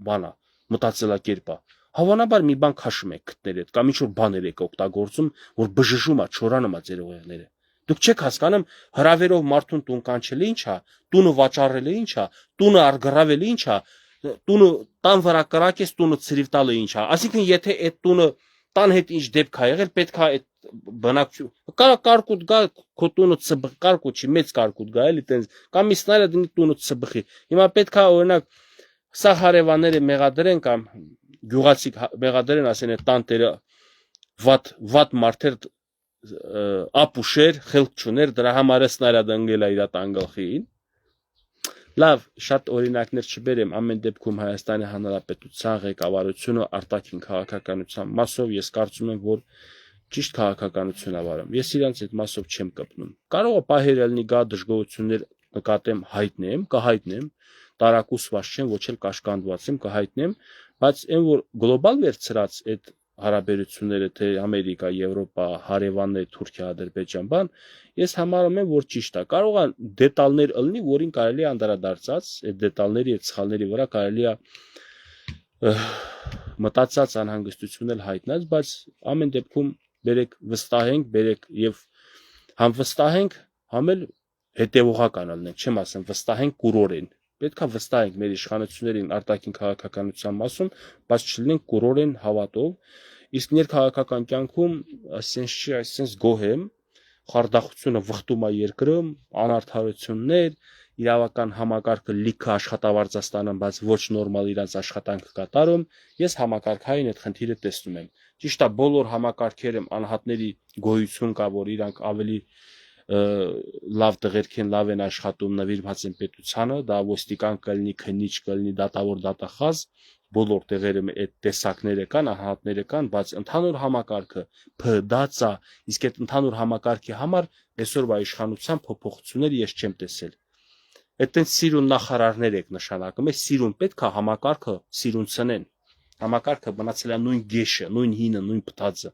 բան է, մտածելակերպ է, հավանաբար մի բան քաշում եք գտնել այդ, կամ ինչ որ բաներ եք օգտագործում, որ բժժում է, չորանում է ձեր ուղեղները, դուք չեք հասկանում, հրավերով մարդուն տուն կանչելը ինչ է, տունը վաճառելը ինչ է, տունը արգրավելը ինչ է, տունը տան վրա կրակես, տունը ցրիվ տալը ինչ է, այսինքն եթե այդ տունը տան հետ ինչ դեպք է եղել, պետք է այդ բնակչություն կարկուտ գա քո տունը ծբխ կարկուտ չի մեծ կարկուտ գա էլի տենց կամ իսնայրը դնի տունը ծբխի հիմա պետք է օրինակ սա հարևանները մեղադրեն կամ գյուղացիք մեղադրեն ասեն այդ տան տերը վատ մարդեր ապուշեր, խելք չուներ, դրա համար է սնարյադը ընկել է իր տանգալխին։ Լավ, շատ օրինակներ չբերեմ, ամեն դեպքում Հայաստանի Հանրապետության ղեկավարությունը արտաքին քաղաքականության մասով ես կարծում եմ, որ ճիշտ քաղաքականություն է վարում։ Ես իրանց այդ մասով չեմ կպնում։ Կարող է պահեր ելնի գա դժգոհություններ նկատեմ հայտնեմ, կհայտնեմ, տարակուսված չեմ, ոչ էլ կաշկանդված եմ, կհայտնեմ, բայց այն որ գլոբալ վերցրած այդ հարաբերությունները թե Ամերիկա, Եվրոպա, հարևաններ, Թուրքիա, Ադրբեջան, բան, ես համարում եմ, որ ճիշտ է։ Կարող է դետալներ ըլնի, որին կարելի է անդրադարձած, այդ դետալների եւ սխալների վրա կարելի է մտածած անհանգստություն էլ հայտնած, բայց ամեն դեպքում բերեք վստահենք, բերեք եւ համ վստահենք, համ էլ հետեւողական ալնենք, չեմ ասեմ վստահենք կուրորեն։ Պետք է վստահենք մեր իշխանություններին արտաքին քաղաքականության մասում, բայց չլինենք կուրորեն հավատով, իսկ ներքաղաքական կյանքում ասենց չի, այսպես գոհեմ, խարդախությունը վխտում է երկրում, անարդարություններ, իրավական համակարգը լիքը աշխատավարձաստանում, բայց ոչ նորմալ իրաց աշխատանքը կատարում, ես համակարգային այդ խնդիրը տեսնում եմ։ Ճիշտ է, բոլոր համակարգերը անհատների գոյություն կա, որ իրանք ավելի լավ տղերք են, լավ են աշխատում, նվիրված են պետությանը, դա ոստիկան կլինի, քննիչ կլինի, դատավոր, դատախազ, բոլոր տեղերը այդ տեսակները կան, անհատները կան, բայց ընդհանուր համակարգը փդած է, իսկ այդ ընդհանուր համակարգի համար այսօրվա իշխանության փոփոխություններ ես չեմ տեսել։ Այդտենց սիրուն նախարարներ եք նշանակում, այս սիրուն պետք է համակարգը սիրունցնեն։ Համակարգը մնացել է նույն գեշը, նույն հինը, նույն փտածը։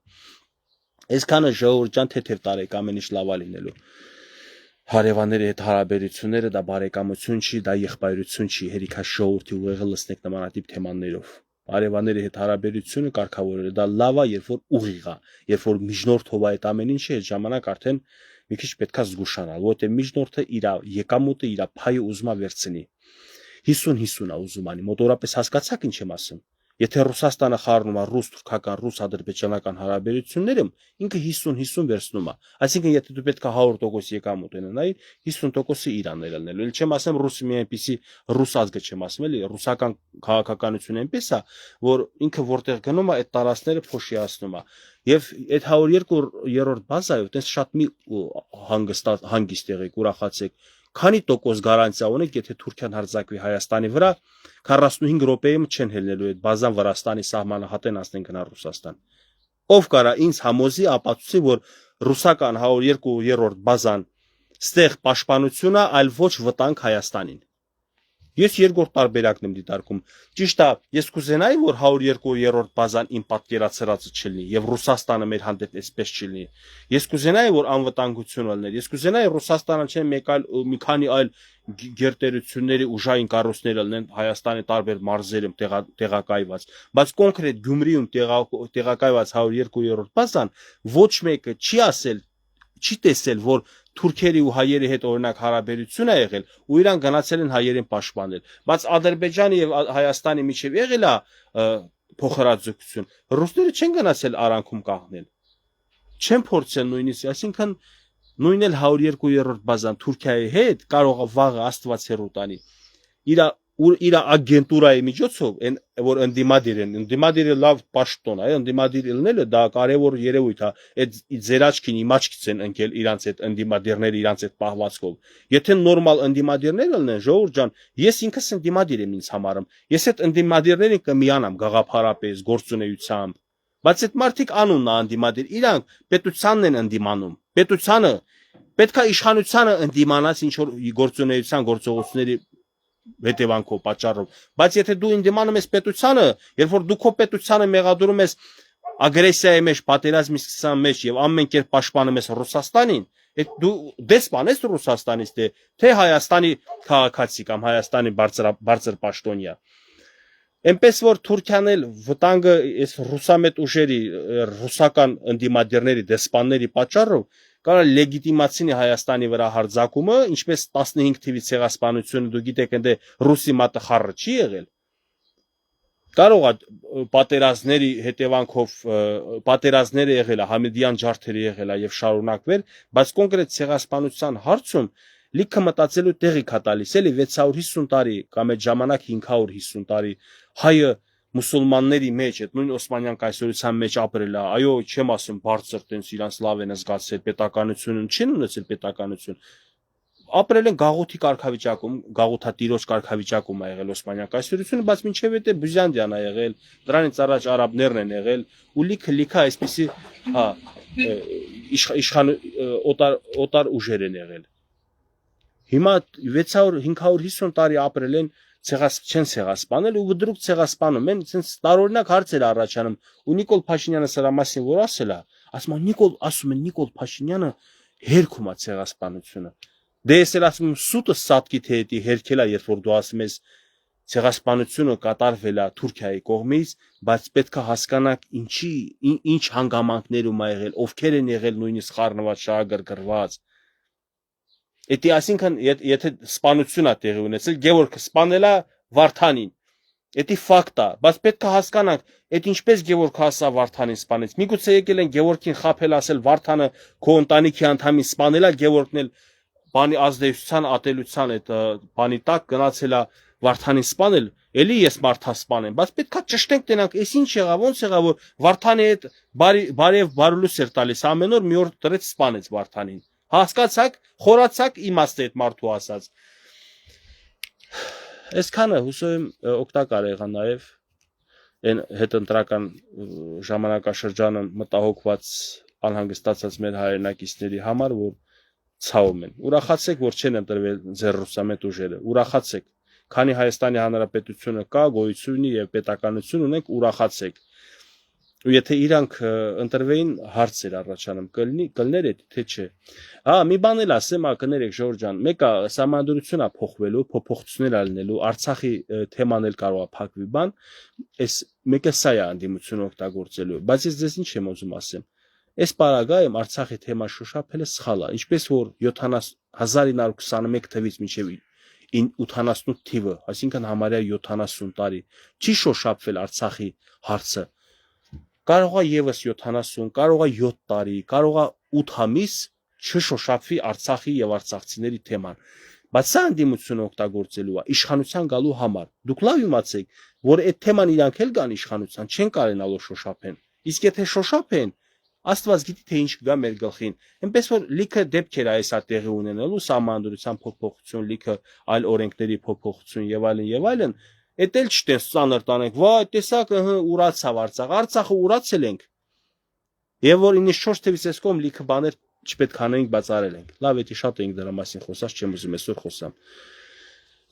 Այսքանը ժողովուրդ ջան թեթև տարեք ամեն ինչ լավ է լինելու։ Հարևանների հետ հարաբերությունները դա բարեկամություն չի, դա եղբայրություն չի, հերիքա ժողովրդի ուղեղը լցնեք նմանատիպ թեմաներով։ Հարևանների հետ հարաբերությունը կարգավորել է, դա լավ է, երբ որ ուղիղ է, երբ որ միջնորդով է այդ ամեն ինչը, այդ ժամանակ արդեն մի քիչ պետքա զգուշանալ, որովհետև միջնորդը իր եկամուտը, իր փայը ուզում է վերցնի։ 50-50 է ուզում անի, մոտորապես հասկացաք ինչ եմ ասում։ Եթե Ռուսաստանը խառնում է ռուս-թուրքական, ռուս-ադրբեջանական հարաբերություններում, ինքը 50-50 վերցնում է։ Այսինքն, եթե դու պետք է 100% եկամուտ ունենայի, 50%-ը Իրանն է ելնելու։ Էլ չեմ ասեմ ռուսի մի այնպիսի ռուս ազգը չեմ ասում, էլի ռուսական քաղաքականությունը այնպես է, որ ինքը որտեղ գնում է, այդ տարածքները փոշիացնում է։ Եվ այդ 102-րդ բազայով այդպես շատ մի հանգիստ եղեք, ուրախացեք։ Քանի տոկոս գարանտիա ունեք, եթե Թուրքիան հարձակվի Հայաստանի վրա, 45 րոպեում չեն հելնելու այդ բազան Վրաստանի սահմանը հատեն ասեն գնա Ռուսաստան։ Ով կարա ինձ համոզի, ապացուցի, որ ռուսական 102-րդ բազան ստեղ պաշտպանություն է, այլ ոչ վտանգ Հայաստանին։ Ես երկրորդ տարբերակն եմ դիտարկում։ Ճիշտ է, ես կուզենայի, որ 102-րդ բազան իմ պատկերացրածը չլինի եւ Ռուսաստանը մեր հանդեպ այսպես չլինի։ Ես կուզենայի, որ անվտանգություն լիներ։ Ես կուզենայի Ռուսաստանը չէ մի քանի այլ գերտերությունների ուժային կառույցներ լինեն Հայաստանի տարբեր մարզերում տեղակայված, բայց կոնկրետ Գյումրիում տեղակայված 102-րդ բազան ոչ մեկը չի ասել, չի տեսել, որ թուրքերի ու հայերի հետ օրինակ հարաբերություն է եղել ու իրան գնացել են հայերին պաշտպանել, բայց Ադրբեջանի եւ Հայաստանի միջև եղել է փոխհրաձգություն, ռուսները չեն գնացել արանքում կաղնել, չեն փորձել նույնիսկ, այսինքն նույն էլ 102-րդ բազան Թուրքիայի հետ կարող է վաղը Աստված հեռու տանի իր ագենտուրայի միջոցով, որ ընդդիմադիրը լավ պաշտոն է, ընդդիմադիր լինելը դա կարևոր երևույթ է, այդ ձեր աչքին իմ աչքից են ընկել իրանց այդ ընդդիմադիրները իրանց այդ պահվածքով։ Եթե նորմալ ընդդիմադիրներ լինեն, ժողովուրդ ջան, ես ինքս ընդդիմադիր եմ ինձ համարում, ես այդ ընդդիմադիրներին կմիանամ գաղափարապես, գործունեությամբ, բայց այդ մարդիկ անունն է ընդդիմադիր, իրանք պետությանն են ընդդիմանում, պետությանը պետք է իշխանությանը ընդդիմանաս ինչ որ գործունեության գործողությունների հետևանքով պատճառով, բայց եթե դու ընդդիմանում ես պետությանը, երբ որ դու քո պետությանը մեղադրում ես ագրեսիայի մեջ, պատերազմի սկսան մեջ եւ ամեն կերպ պաշտպանում ես Ռուսաստանին, այդ դու դեսպան ես Ռուսաստանից թե Հայաստանի քաղաքացի կամ Հայաստանի բարձր պաշտոնյա։ Այնպես որ Թուրքիան էլ վտանգը այս ռուսամետ ուժերի, ռուսական ընդդիմադիրների, դեսպանների պատճառով կարող լեգիտիմացնի Հայաստանի վրա հարձակումը, ինչպես 15 թվի ցեղասպանությունը, դու գիտեք, ընդ ռուսի մատը խառը չի եղել։ Կարող է պատերազմների հետևանքով պատերազմները եղել է, Համիդյան ջարդերը եղել է եւ շարունակվել, բայց կոնկրետ ցեղասպանության հարցում լիքը մտածելու տեղի կա տալիս, էլի 650 տարի կամ այդ ժամանակ 550 տարի հայը մուսուլմանների մեջ, այդ նույն Օսմանյան կայսրության մեջ ապրել է, այո, չեմ ասում բարձր տենց իրանց լավ են զգացել պետականությունն, չեն ունեցել պետականություն, ապրել են գաղութի կարգավիճակում, գաղութատիրոջ կարգավիճակում ա եղել Օսմանյան կայսրությունը, բայց մինչև հետո Բյուզանդիան ա եղել, դրանից առաջ արաբներն են եղել, ու լիքը այսպիսի, հա, իշխան օտար ուժեր են եղել։ Հիմա 600-550 տարի ապրել են, չեն ցեղասպանել ու դրուկ ցեղասպանում են, ցենց տարօրինակ հարցեր առաջանում, ու Նիկոլ Փաշինյանը սրա մասին որ ասել է, ասում են Նիկոլ Փաշինյանը հերքում է ցեղասպանությունը։ Դե ես էլ ասում եմ սուտը սատկի թե էդի հերքելա, երբ որ դու ասում ես ցեղասպանությունը կատարվել է Թուրքիայի կողմից, բայց պետք է հասկանաք ինչ հանգամանքներում ա եղել, ովքեր են եղել նույնիսկ խառնված, շահագրգռված։ Էդի այսինքն եթե սպանություն է տեղի ունեցել, Գևորգը սպանել է Վարդանին։ Էդի ֆակտ է, բայց պետք է հասկանանք, այդ ինչպես Գևորգը ասա Վարդանին սպանեց։ Միգուցե եկել են Գևորգին խաբել, ասել Վարդանը քո ընտանիքի անդամին սպանել է, Գևորգն էլ բանի ազդեցության, ատելության այդ բանի տակ գնացել է Վարդանին սպանել, էլի ես մարդա սպանեմ, բայց պետք է ճշտենք տենանք, այս ինչ եղավ, ոնց եղավ, որ Վարդանի հետ բարև բարուլուս էր տալիս, ամեն օր մի օր դրեց սպանեց Վարդանին։ Հասկացաք, խորացաք իմաստը այդ մարդու ասած։ Այսքանը հուսով եմ օգտակար եղա նաև այն հետընտրական ժամանակաշրջանը մտահոգված անհանգստացած մեր հայրենակիցների համար, որ ցավում են։ Ուրախացեք, որ չեն ընտրվել ձեր ռուսամետ ուժերը։ Ուրախացեք, քանի Հայաստանի Հանրապետությունը կա, գոյություն ունի եւ պետականություն ունենք, ուրախացեք։ Ու եթե իրանք ընտրվեին հարցեր առաջանում կլներ էդ թե չէ։ Հա, մի բան էլ ասեմ, կներեք Ժորժ ջան, մեկը համանդրությունն է փոխվելու, փոփոխություններ ալնելու, Արցախի թեման էլ կարող է փակվի բան, այս մեկը սա է անդիմությունը օգտագործելու, բայց ես ձեզ ինչ եմ ուզում ասեմ։ Այս պարագայում Արցախի թեմա շոշափելը սխալ է, ինչպես որ 1921 թվից մինչև 88 թիվը, այսինքն համարյա 70 տարի, չի շոշափվել Արցախի հարցը։ Կարող է եւս 70, կարող է 7 տարի, կարող է 8 ամիս չշոշափվի Արցախի եւ արցախցիների թեման։ Բայց սա անդիմությունը օգտագործելու է իշխանության գալու համար։ Դուք լավ իմացեք, որ այդ թեման իրանք էլ կան իշխանության, չեն կարենալու շոշափեն։ Իսկ եթե շոշափեն, Աստված գիտի թե ինչ կգա մեր գլխին։ Այնպես որ լիքը դեպքեր է այսա տեղի ունենալու, համանդրության փոփոխություն, լիքը այլ օրենքների փոփոխություն եւ այլն, Էդ էլ չտեն սանր տանենք, վայ, տեսակ, ուրացավ Արցախ, Արցախը ուրացել ենք։ Եվ որ 94 թվից այս կողմ լիքը բաներ չպետք անենք, բայց արել ենք։ Լավ, էդի շատ էինք դրա մասին խոսած, չեմ ուզում այսօր խոսամ։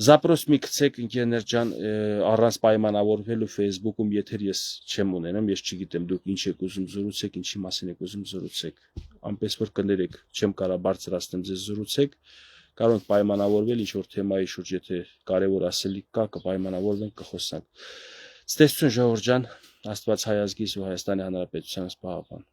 Զապրոս մի գցեք ինժեներ ջան, առանց պայմանավորվելու Facebook-ում եթեր ես չեմ ունենամ, ես չգիտեմ դուք ինչ եք ուզում զրուցեք, ինչի մասին եք ուզում զրուցեք։ Անպես որ կներեք, չեմ կարա բարձրացնեմ ձեզ զրուցեք։ Կարող ենք պայմանավորվել ինչ որ թեմայի շուրջ, եթե կարևոր ասելիք կա, կպայմանավորվենք, կխոսանք։ Ցտեսություն Ժողովուրդ ջան, Աստված հայ ազգիս ու Հայաստանի Հանրապետությանս պահապան։